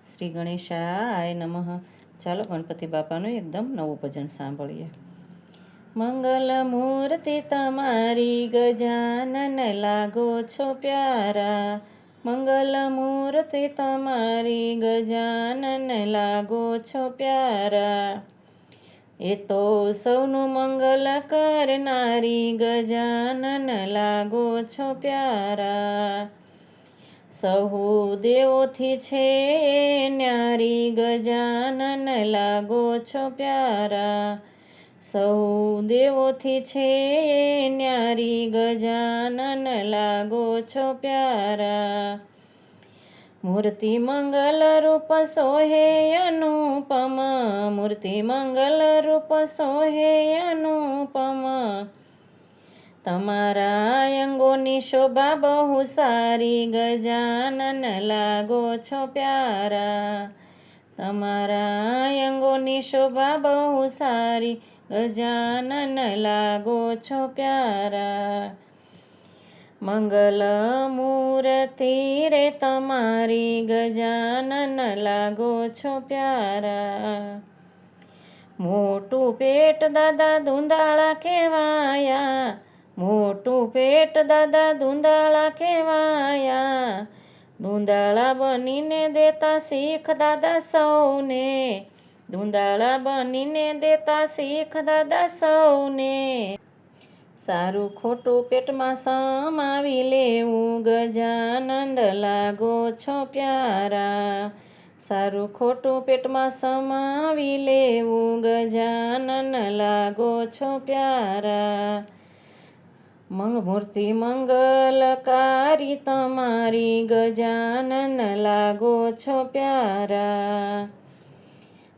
શ્રી ગણેશાય નમઃ. ચાલો ગણપતિ બાપાનું એકદમ નવું ભજન સાંભળીએ. મંગલ મૂર્તિ તમારી ગજાનન લાગો છો પ્યારા. મંગલ મૂર્તિ તમારી ગજાનન લાગો છો પ્યારા. એ તો સૌનું મંગલ કરનારી ગજાનન લાગો છો પ્યારા. સહુ દેવોથી છે ન્યારી ગજાનન લાગો છો પ્યારા. સહુ દેવોથી છે ન્યારી ગજાનન લાગો છો પ્યારા. મૂર્તિ મંગલ રૂપ સોહે અનુપમ. મૂર્તિ મંગલ રૂપ સોહે અનુપમ. તમારા અંગોની શોભા બહુ સારી ગજાનન લાગો છો પ્યારા. તમારા અંગોની શોભા બહુ સારી ગજાનન લાગો છો પ્યારા. મંગલ મૂર્તિ રે તમારી ગજાનન લાગો છો પ્યારા. મોટું પેટ દાદા ધૂંધાળા કહેવાયા. મોટું પેટ દાદા ધૂંધાળા કહેવાયા. ધૂંધાળા બનીને દેતા શીખ દાદા સૌને. ધૂંધાળા બનીને દેતા શીખ દાદા સૌને. સારું ખોટું પેટમાં સમાવી લેવું ગજાનંદ લાગો છો પ્યારા. સારું ખોટું પેટમાં સમાવી લેવું ગજાનન લાગો છો પ્યારા. મૂર્તિ મંગલકારી તમારી ગજાનન લાગો છો પ્યારા.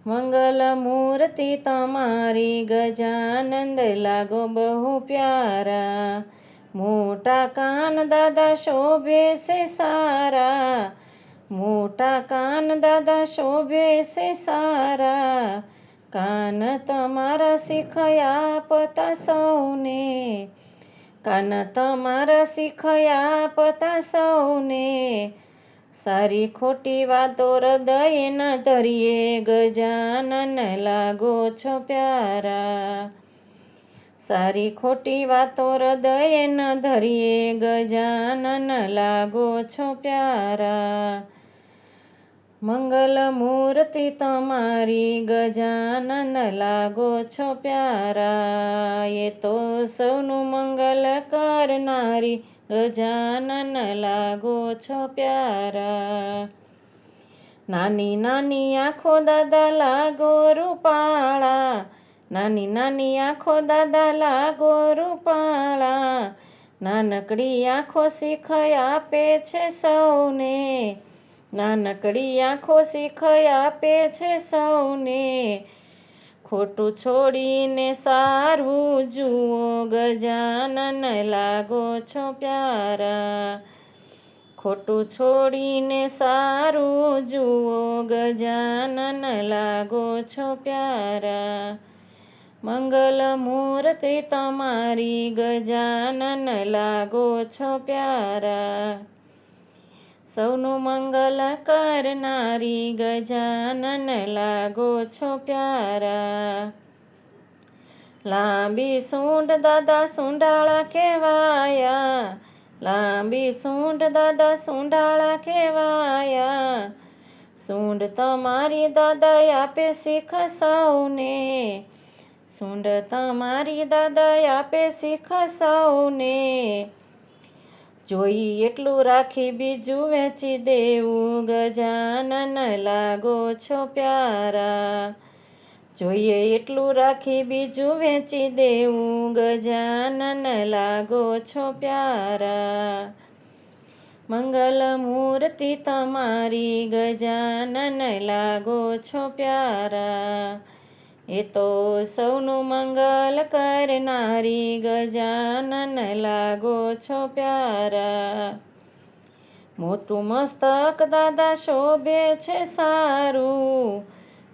મંગલ મૂર્તિ તમારી ગજાનંદ લાગો બહુ પ્યારા. મોટા કાન દાદા શોભે છે સારા. મોટા કાન દાદા શોભે છે સારા. કાન તમારા શીખયા પતા સૌને. કાન તમારા શીખયા પતા સૌને. સારી ખોટી વાતો હૃદય ન ધરીએ ગજાનન લાગો છો પ્યારા. સારી ખોટી વાતો હૃદય ન ધરીએ ગજાનન લાગો છો પ્યારા. મંગલ મૂર્તિ તમારી ગજાનન લાગો છો પ્યારા. એ તો સૌનું મંગલ કરનારી ગજાનન લાગો છો પ્યારા. નાની નાની આંખો દાદા લાગો રૂપાળા. નાની નાની આંખો દાદા લાગો રૂપાળા. નાનકડી આંખો શીખ આપે છે સૌને. નાનકડી આંખો શીખ આપે છે સૌને. ખોટું છોડીને સારું જુઓ ગજાનન લાગો છો પ્યારા. ખોટું છોડીને સારું જુઓ ગજાનન લાગો છો પ્યારા. મંગલ મૂર્તિ તમારી ગજાનન લાગો છો પ્યારા. સૌનું મંગલ કરનારી ગજાનન લાગો છો પ્યારા. લાંબી સૂંઢ દાદા સુંઢાળા કહેવાયા. લાંબી સૂંઢ દાદા સુંઢાળા કહેવાયા. સૂંઢ તમારી દાદા આપે શીખ સૌને. સૂંઢ તમારી દાદા આપે શીખ સૌને. જોઈ એટલું રાખી બીજું વેચી દેવું ગજાનન લાગો છો પ્યારા. જોઈએ એટલું રાખી બીજું વેચી દેવું ગજાનન લાગો છો પ્યારા. મંગલ મૂર્તિ તમારી ગજાનન લાગો છો પ્યારા. એ તો સૌનું મંગલ કરનારી ગજાનન લાગો છો પ્યારા. મોટું મસ્તક દાદા શોભે છે સારું.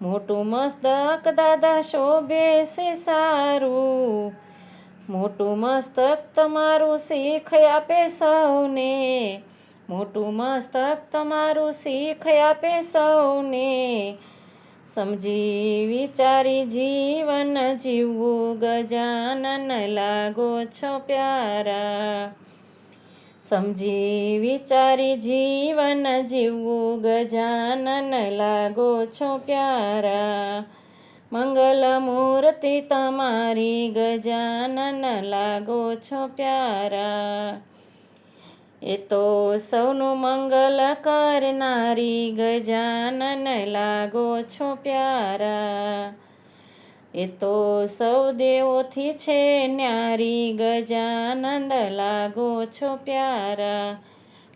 મોટું મસ્તક દાદા શોભે છે સારું. મોટું મસ્તક તમારું શીખ આપે સૌને. મોટું મસ્તક તમારું શીખ આપે સૌને, સમજી વિચારી જીવન જીવવું ગજાનન લાગો છો પ્યારા. સમજી વિચારી જીવન જીવવું ગજાનન લાગો છો પ્યારા. મંગલ મૂર્તિ તમારી ગજાનન લાગો છો પ્યારા. એ તો સૌનું મંગલ કરનારી ગજાનન લાગો છો પ્યારા. એ તો સૌ દેવોથી છે ન્યારી ગજાનંદ લાગો છો પ્યારા.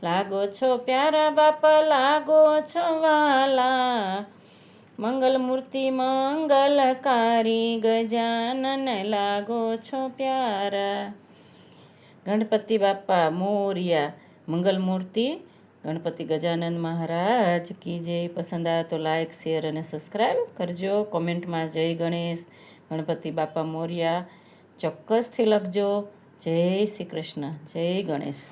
લાગો છો પ્યારા બાપા લાગો છો વાલા, મંગલ મૂર્તિ મંગલકારી ગજાનન લાગો છો પ્યારા. ગણપતિ બાપા મોર્યા. મંગલ મૂર્તિ ગણપતિ ગજાનન મહારાજ કી જય. પસંદ આવે તો લાઈક શેર અને સબસ્ક્રાઈબ કરજો. કોમેન્ટમાં જય ગણેશ ગણપતિ બાપા મોર્યા ચોક્કસથી લખજો. જય શ્રી કૃષ્ણ. જય ગણેશ.